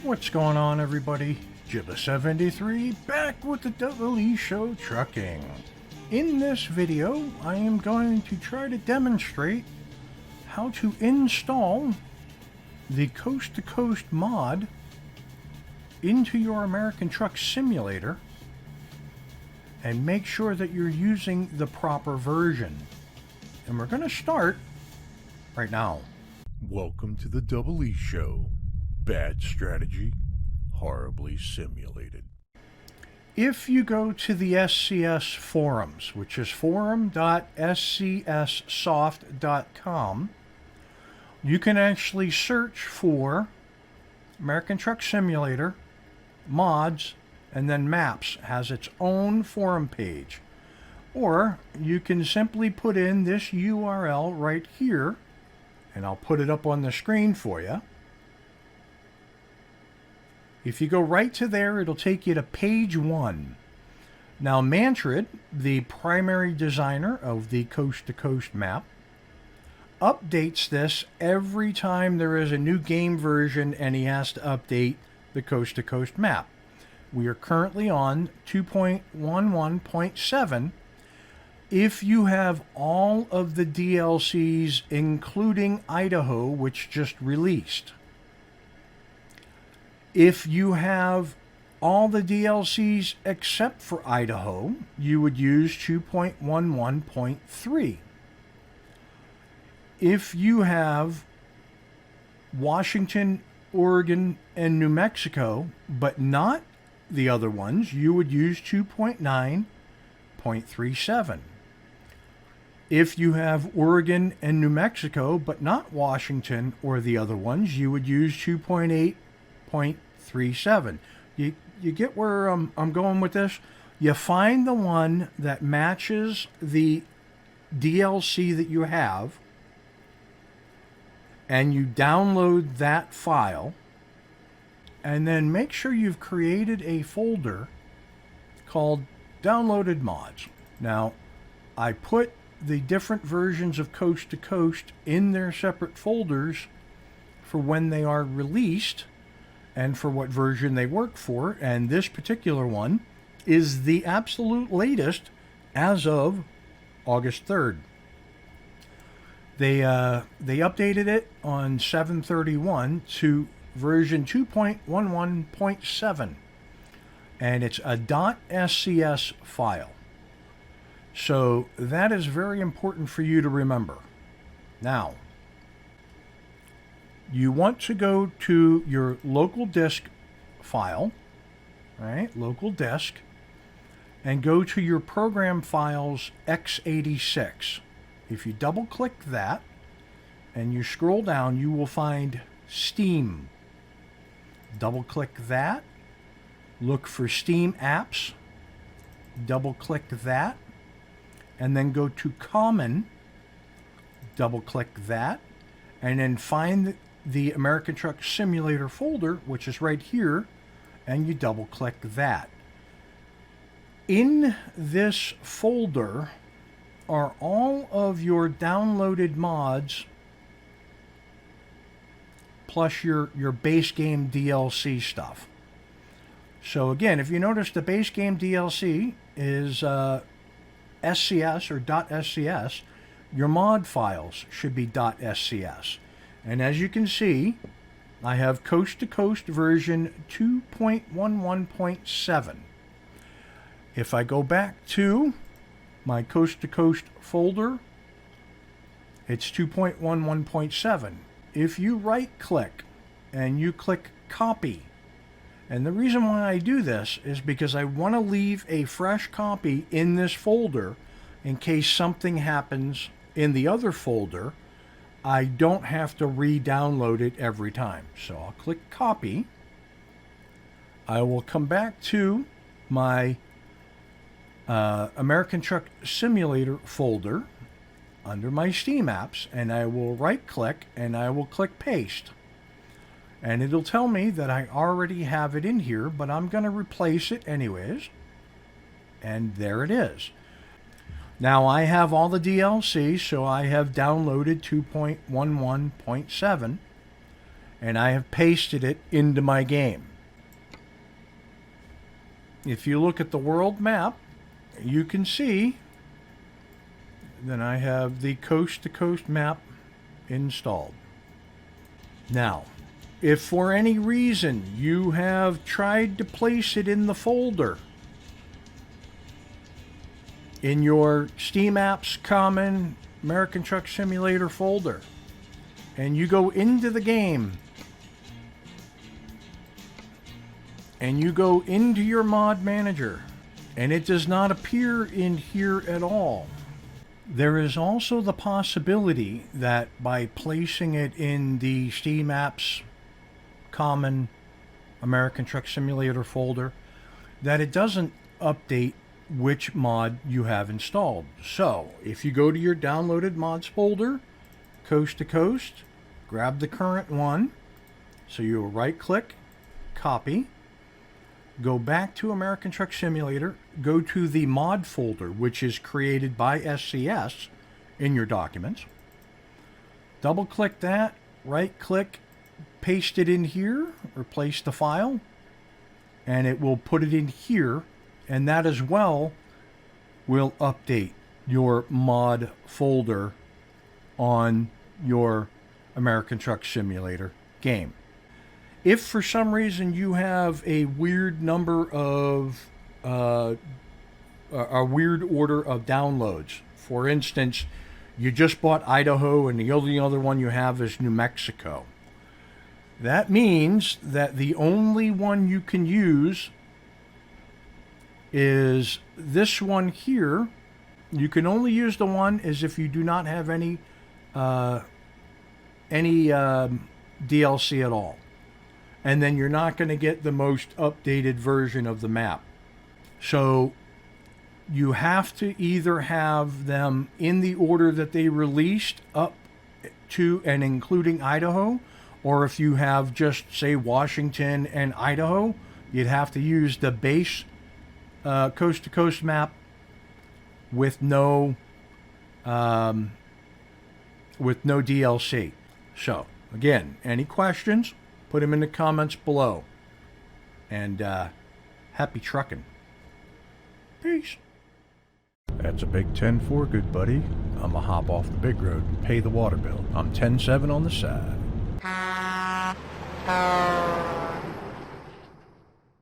What's going on, everybody? Jibba 73 back with the DoubleEShow Trucking. In this video, I am going to try to demonstrate how to install the Coast to Coast mod into your American Truck Simulator and make sure that you're using the proper version. And we're going to start right now. Welcome to the DoubleEShow. Bad strategy, horribly simulated. If you go to the SCS forums, which is forum.scssoft.com, you can actually search for American Truck Simulator, mods, and then maps. It has its own forum page. Or you can simply put in this URL right here, and I'll put it up on the screen for you. If you go right to there, it'll take you to page 1. Now, Mantrid, the primary designer of the Coast to Coast map, updates this every time there is a new game version and he has to update the Coast to Coast map. We are currently on 2.11.7. If you have all of the DLCs, including Idaho, which just released. If you have all the DLCs except for Idaho, you would use 2.11.3. If you have Washington, Oregon, and New Mexico, but not the other ones, you would use 2.9.37. If you have Oregon and New Mexico, but not Washington or the other ones, you would use 2.8.37. You get where I'm going with this? You find the one that matches the DLC that you have, and you download that file, and then make sure you've created a folder called Downloaded Mods. Now, I put the different versions of Coast to Coast in their separate folders for when they are released and for what version they work for, and this particular one is the absolute latest as of August 3rd. They updated it on 7/31 to version 2.11.7, and it's a .scs file. So that is very important for you to remember. Now, you want to go to your local disk file, right? Local disk, and go to your program files x86. If you double click that and you scroll down, you will find Steam. Double click that, look for Steam apps, double click that, and then go to Common, double click that, and then find the American Truck Simulator folder, which is right here, and you double click that. In this folder are all of your downloaded mods plus your base game DLC stuff. So again, if you notice, the base game DLC is SCS or .scs, your mod files should be .scs. And as you can see, I have Coast to Coast version 2.11.7. If I go back to my Coast to Coast folder, it's 2.11.7. If you right click and you click copy, and the reason why I do this is because I want to leave a fresh copy in this folder in case something happens in the other folder. I don't have to re-download it every time. So I'll click copy. I will come back to my American Truck Simulator folder under my Steam apps, and I will right click and I will click paste. And it'll tell me that I already have it in here, but I'm going to replace it anyways. And there it is. Now I have all the DLC, so I have downloaded 2.11.7, and I have pasted it into my game. If you look at the world map, you can see that I have the coast-to-coast map installed. Now, if for any reason you have tried to place it in the folder, in your Steam Apps Common American Truck Simulator folder, and you go into the game, and you go into your mod manager, and it does not appear in here at all, there is also the possibility that by placing it in the Steam Apps Common American Truck Simulator folder, that it doesn't update which mod you have installed. So, if you go to your downloaded mods folder, coast to coast, grab the current one, so you will right click, copy, go back to American Truck Simulator, go to the mod folder, which is created by SCS in your documents. Double click that, right click, paste it in here, replace the file, and it will put it in here, and that as well will update your mod folder on your American Truck Simulator game. If for some reason you have a weird number of, a weird order of downloads, for instance, you just bought Idaho and the only other one you have is New Mexico, that means that the only one you can use is this one here. You can only use the one as if you do not have any DLC at all. And then you're not going to get the most updated version of the map. So you have to either have them in the order that they released up to and including Idaho, or if you have just, say, Washington and Idaho, you'd have to use the base coast-to-coast map with no DLC. So, again, any questions? Put them in the comments below. And happy trucking. Peace. That's a big 10-4, good buddy. I'm going to hop off the big road and pay the water bill. I'm 10-7 on the side.